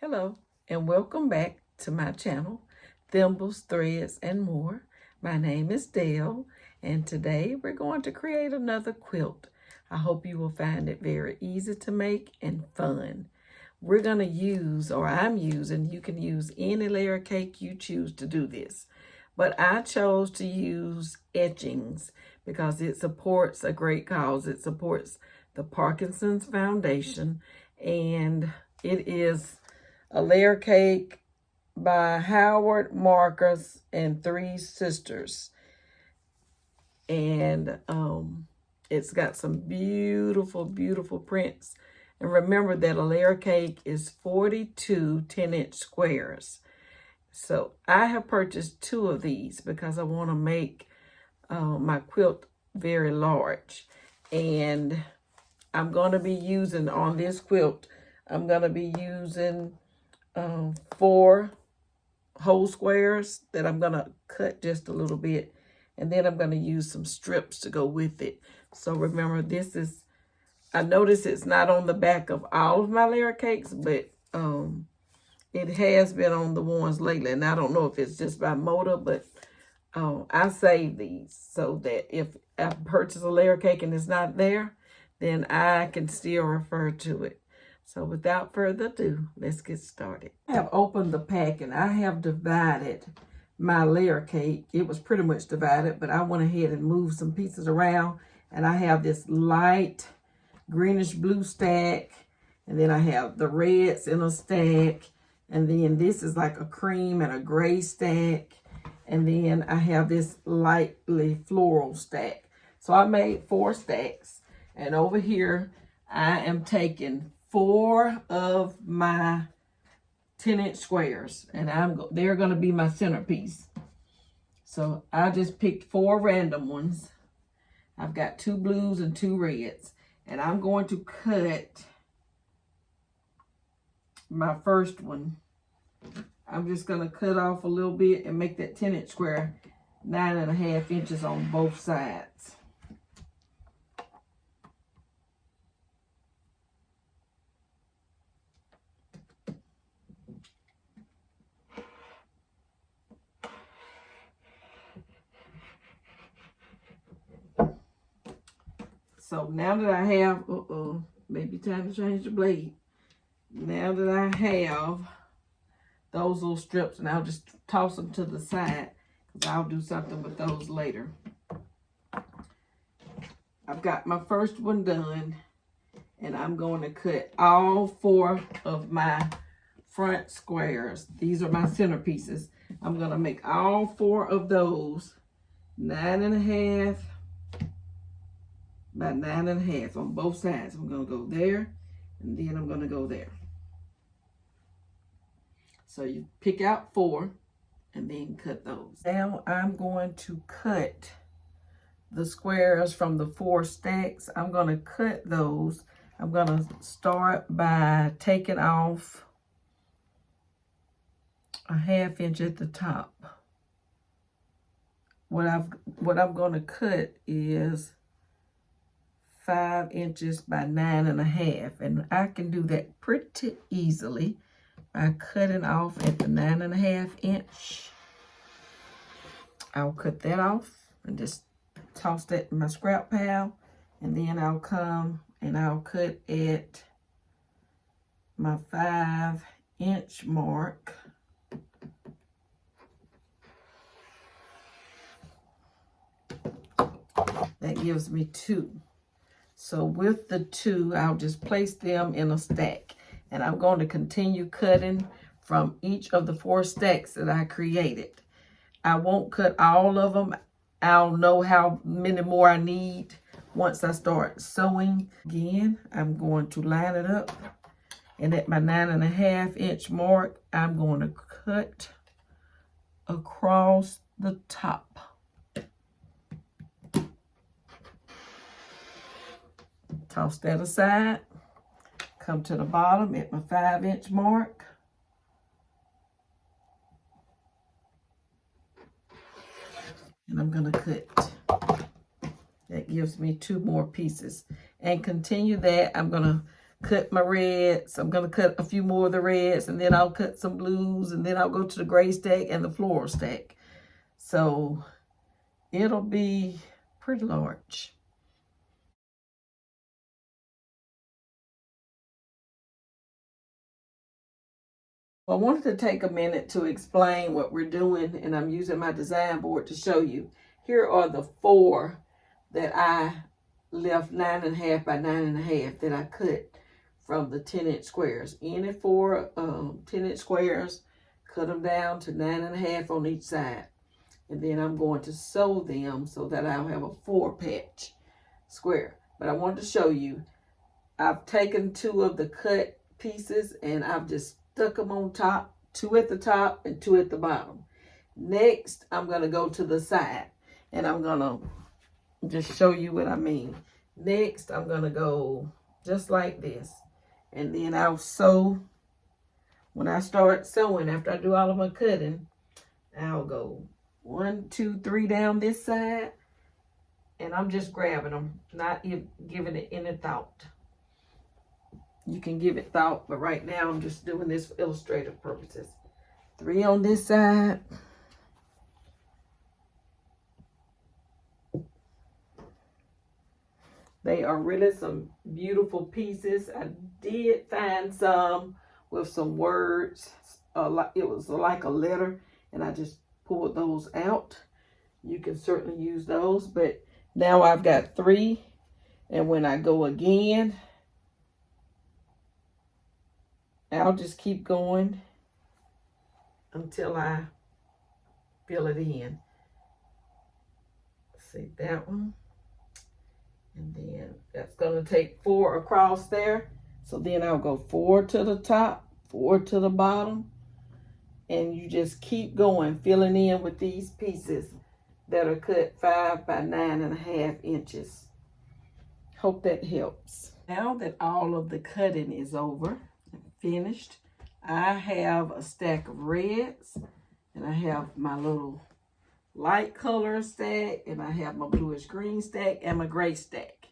Hello and welcome back to my channel, Thimbles, Threads, and More. My name is Dale and today we're going to create another quilt. I hope you will find it very easy to make and fun. We're going to use, or I'm using, you can use any layer cake you choose to do this. But I chose to use etchings because it supports a great cause. It supports the Parkinson's Foundation, and it is a layer cake by Howard Marcus and Three Sisters. And it's got some beautiful, beautiful prints. And remember that a layer cake is 42 10-inch squares. So I have purchased 2 of these because I want to make my quilt very large. And I'm going to be using, on this quilt, I'm going to be using 4 whole squares that I'm going to cut just a little bit. And then I'm going to use some strips to go with it. So remember, this is, I notice it's not on the back of all of my layer cakes, but it has been on the ones lately. And I don't know if it's just by motor, but I save these so that if I purchase a layer cake and it's not there, then I can still refer to it. So without further ado, let's get started. I have opened the pack and I have divided my layer cake. It was pretty much divided, but I went ahead and moved some pieces around. And I have this light greenish blue stack. And then I have the reds in a stack. And then this is like a cream and a gray stack. And then I have this lightly floral stack. So I made 4 stacks. And over here, I am taking 4 of my 10-inch squares. And they're going to be my centerpiece. So I just picked 4 random ones. I've got 2 blues and 2 reds. And I'm going to cut my first one. I'm just going to cut off a little bit and make that 10-inch square 9.5 inches on both sides. So now that I have, maybe time to change the blade. Now that I have those little strips, and I'll just toss them to the side because I'll do something with those later. I've got my first one done, and I'm going to cut all 4 of my front squares. These are my centerpieces. I'm going to make all 4 of those 9.5 by 9.5 on both sides. I'm going to go there, and then I'm going to go there. So you pick out 4 and then cut those. Now I'm going to cut the squares from the 4 stacks. I'm going to cut those. I'm going to start by taking off a 1/2 inch at the top. What I'm going to cut is 5 inches by 9.5, and I can do that pretty easily by cutting off at the 9.5 inch. I'll cut that off and just toss that in my scrap pile, and then I'll come and I'll cut at my 5-inch mark. That gives me 2. So with the 2, I'll just place them in a stack. And I'm going to continue cutting from each of the 4 stacks that I created. I won't cut all of them. I'll know how many more I need once I start sewing. Again, I'm going to line it up. And at my 9.5 inch mark, I'm going to cut across the top. Toss that aside. Come to the bottom at my 5-inch mark. And I'm going to cut. That gives me 2 more pieces. And continue that. I'm going to cut my reds. I'm going to cut a few more of the reds, and then I'll cut some blues, and then I'll go to the gray stack and the floral stack. So it'll be pretty large. I wanted to take a minute to explain what we're doing, and I'm using my design board to show you. Here are the 4 that I left 9.5 by 9.5 that I cut from the 10-inch squares. Any 4 10-inch squares, cut them down to 9.5 on each side. And then I'm going to sew them so that I'll have a 4-patch square. But I wanted to show you, I've taken 2 of the cut pieces and I've just stuck them on top, 2 at the top and 2 at the bottom. Next, I'm going to go to the side and I'm going to just show you what I mean. Next, I'm going to go just like this. And then I'll sew. When I start sewing, after I do all of my cutting, I'll go 1, 2, 3 down this side. And I'm just grabbing them, not giving it any thought. You can give it thought, but right now I'm just doing this for illustrative purposes. 3 on this side. They are really some beautiful pieces. I did find some with some words. It was like a letter, and I just pulled those out. You can certainly use those, but now I've got 3, and when I go again, I'll just keep going until I fill it in. See that one? And then that's going to take 4 across there. So then I'll go 4 to the top, 4 to the bottom. And you just keep going, filling in with these pieces that are cut 5 by 9.5 inches. Hope that helps. Now that all of the cutting is over and finished, I have a stack of reds, and I have my little light color stack, and I have my bluish green stack and my gray stack.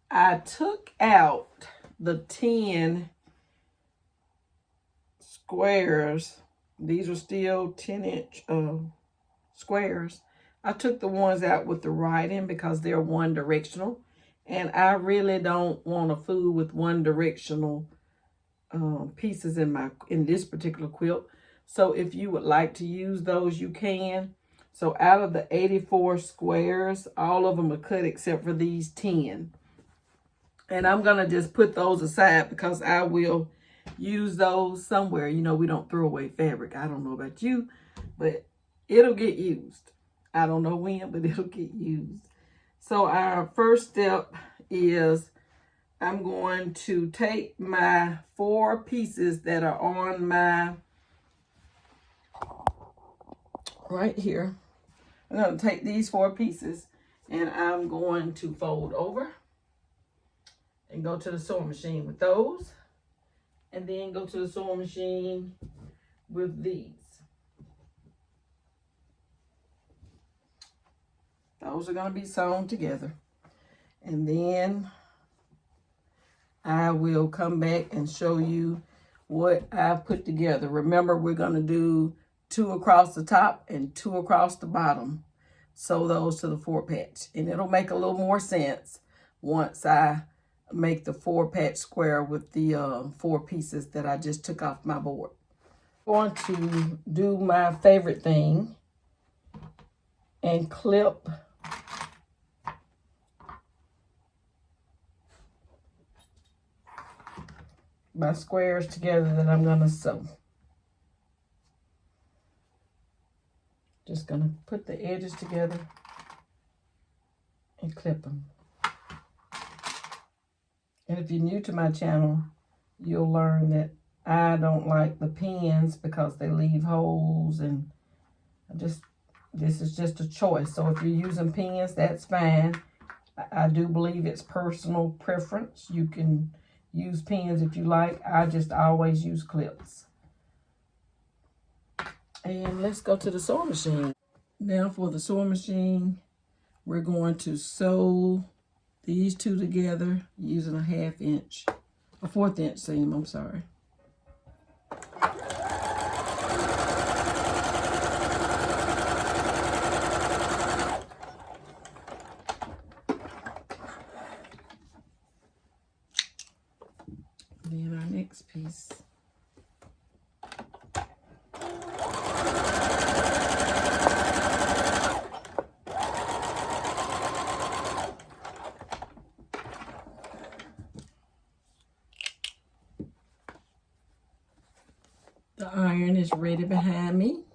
I took out the 10 squares. These are still 10-inch squares. I took the ones out with the writing because they're one directional, and I really don't want to fool with one directional pieces in this particular quilt. So if you would like to use those, you can. So out of the 84 squares, all of them are cut except for these 10. And I'm going to just put those aside because I will use those somewhere. You know, we don't throw away fabric. I don't know about you, but it'll get used. I don't know when, but it'll get used. So our first step is I'm going to take my 4 pieces that are on my, right here. I'm going to take these 4 pieces and I'm going to fold over and go to the sewing machine with those, and then go to the sewing machine with these. Those are going to be sewn together. And then I will come back and show you what I put together. Remember, we're going to do 2 across the top and 2 across the bottom. Sew those to the 4-patch. And it'll make a little more sense once I make the 4-patch square with the 4 pieces that I just took off my board. I'm going to do my favorite thing and clip my squares together that I'm going to sew. Just going to put the edges together and clip them. And if you're new to my channel, you'll learn that I don't like the pins because they leave holes, and this is just a choice. So if you're using pins, that's fine. I do believe it's personal preference. You can use pins if you like. I just always use clips. And let's go to the sewing machine. Now for the sewing machine, we're going to sew these 2 together using a 1/2 inch A 1/4 inch seam, I'm sorry. Then our next piece. The iron is ready behind me,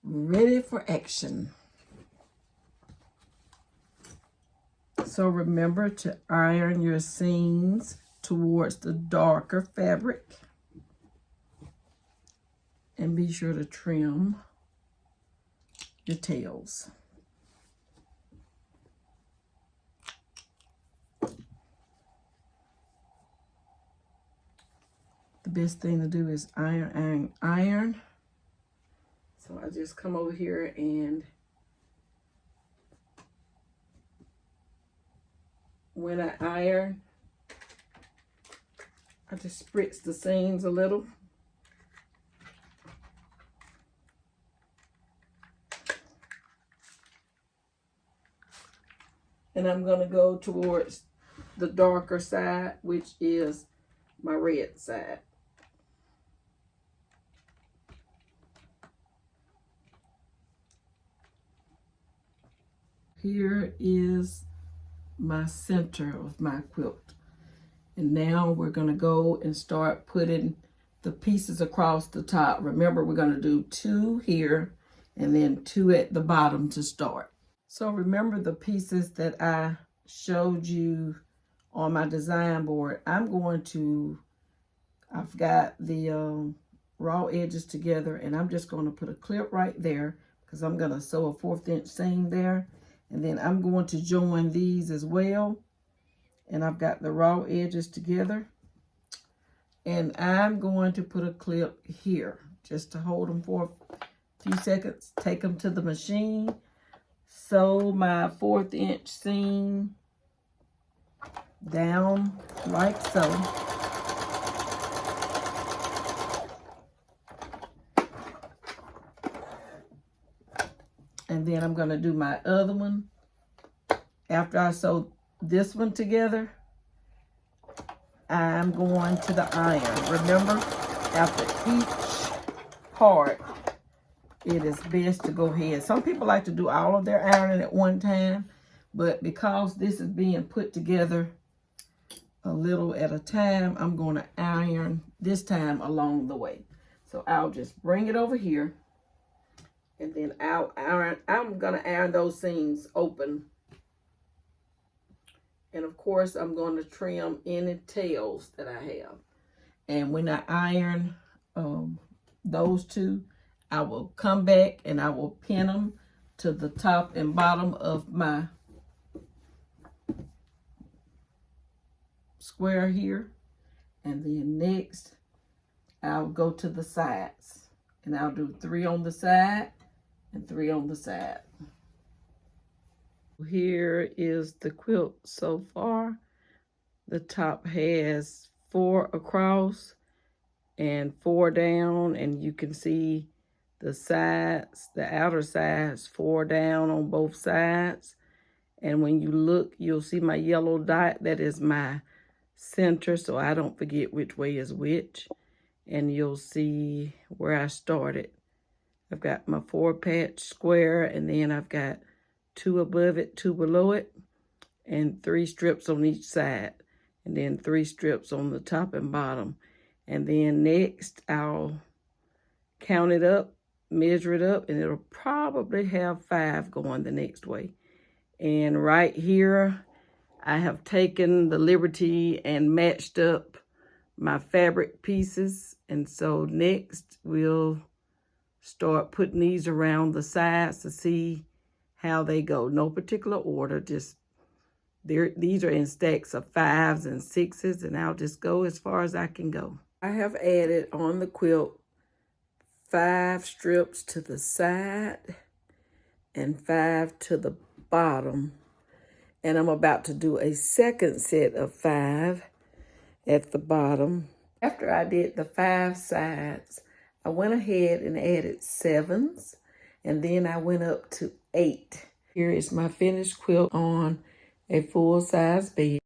ready for action. So remember to iron your seams towards the darker fabric. And be sure to trim your tails. The best thing to do is iron. So I just come over here and when I iron, I just spritz the seams a little. And I'm going to go towards the darker side, which is my red side. Here is my center of my quilt. And now we're going to go and start putting the pieces across the top. Remember, we're going to do 2 here and then 2 at the bottom to start. So remember the pieces that I showed you on my design board. I've got the raw edges together, and I'm just going to put a clip right there because I'm going to sew a 1/4 inch seam there. And then I'm going to join these as well. And I've got the raw edges together. And I'm going to put a clip here just to hold them for a few seconds. Take them to the machine. Sew my 1/4 inch seam down like so. And then I'm going to do my other one. After I sew this one together, I'm going to the iron. Remember, after each part, it is best to go ahead. Some people like to do all of their ironing at one time, but because this is being put together a little at a time, I'm going to iron this time along the way. So I'll just bring it over here, and then I'm going to iron those seams open. And of course, I'm going to trim any tails that I have. And when I iron those 2, I will come back and I will pin them to the top and bottom of my square here. And then next, I'll go to the sides. And I'll do 3 on the side and 3 on the side. Here is the quilt so far. The top has 4 across and 4 down, and you can see the sides, the outer sides, 4 down on both sides. And when you look, you'll see my yellow dot. That is my center, so I don't forget which way is which. And you'll see where I started. I've got my 4-patch square, and then I've got 2 above it, 2 below it, and 3 strips on each side, and then 3 strips on the top and bottom. And then next, I'll count it up, measure it up, and it'll probably have 5 going the next way. And right here, I have taken the liberty and matched up my fabric pieces. And so next, we'll start putting these around the sides to see how they go. No particular order, just these are in stacks of 5s and 6s, and I'll just go as far as I can go. I have added on the quilt 5 strips to the side and 5 to the bottom. And I'm about to do a second set of 5. at the bottom. After I did the 5 sides, I went ahead and added 7s, and then I went up to 8. Here is my finished quilt on a full-size bed.